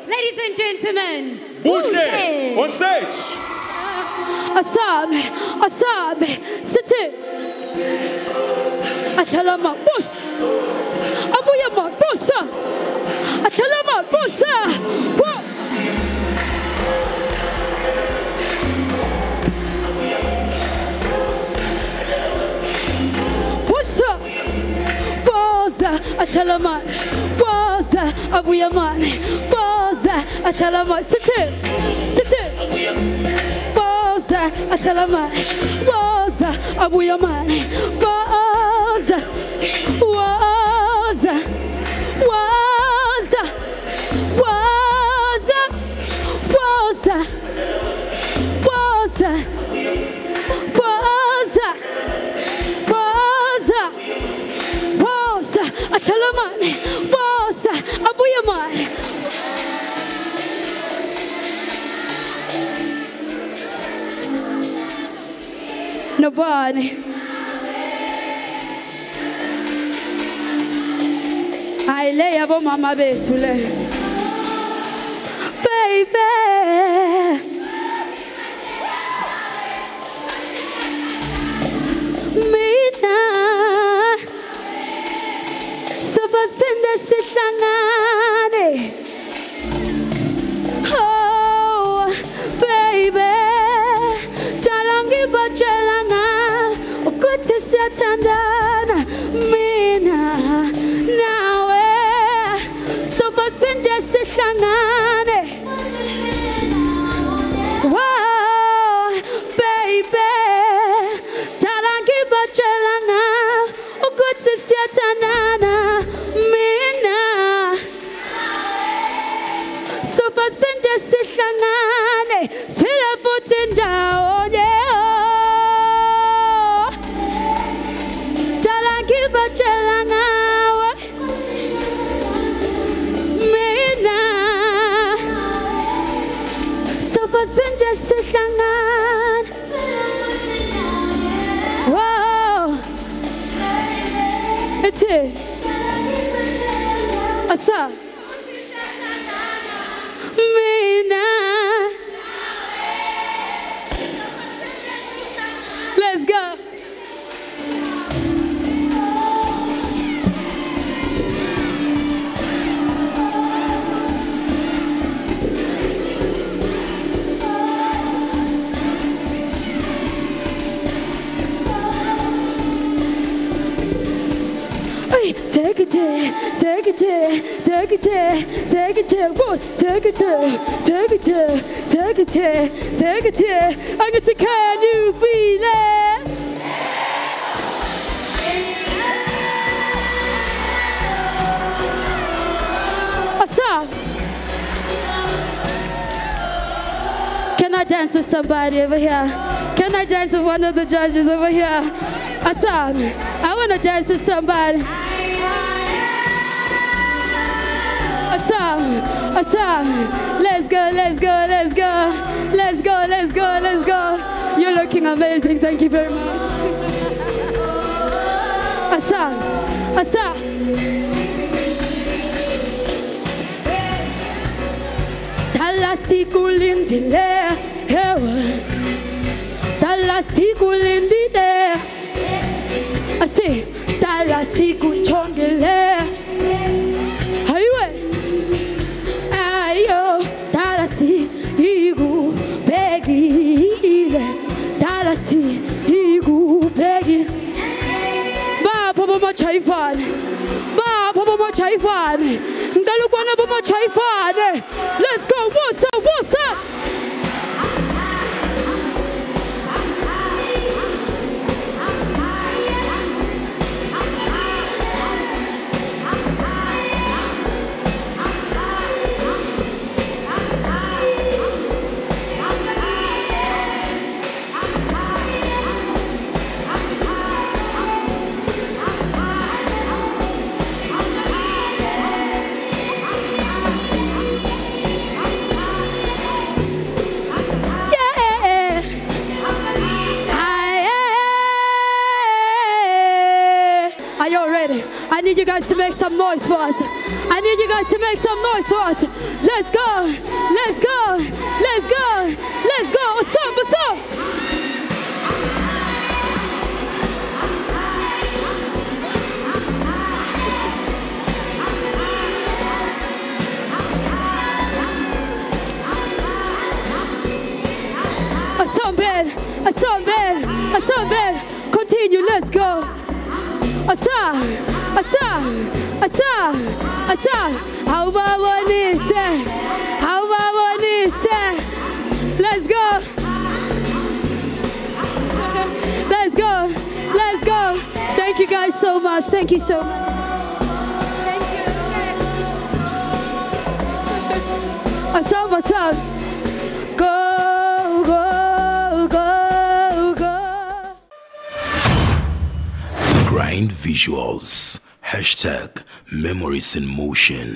Ladies and gentlemen, Buhle on stage. Asame, sit. Atalama, boss. Abuyama, boss. Atalama, boss. Atalama, boss. Abuyama, boss. Atalama, sit. Boss. Atalama, boss. Abuyama, boss. Nobody. I lay above mama bethu le. Baby. Mina. Sobaspenda sihlangane. Oh, baby. Jalangi bajalanga. Ukuthi siyathandana. Mina. Nawe. Sobaspenda sihlangane. Wow, baby. Jalangi bajalanga. Ukuthi siyathandana. Mina. Sobaspenda sihlangane. Siphila futhi ndawonye. Jalangi bajalanga. Mina. Sobaspenda sihlangane. Wow. It's it. Asa. Mina. Let's go. I'm going to can you feel it? Asa, can I dance with somebody over here? Can I dance with one of the judges over here? Asa, I want to dance with somebody. Asa, let's go. You're looking amazing. Thank you very much. Asa. Dala sikulindile, dala sikulindile. Asi, dala sikuchongile. Ayo, dala sikubegile, dala sikubegile. Baba machaifane, baba machaifane. Ngalo kwana baba machaifane. Let's go, what's up? guys to make some noise for us. I need you guys to make some noise for us. Let's go. Let's go. Let's go. Let's go. What's up? What's up? A song bed. Continue, let's go. Asa. How about what is it? Let's go. Let's go. Thank you guys so much. Thank you so much. What's up? Go. Grind visuals. #Memories in Motion.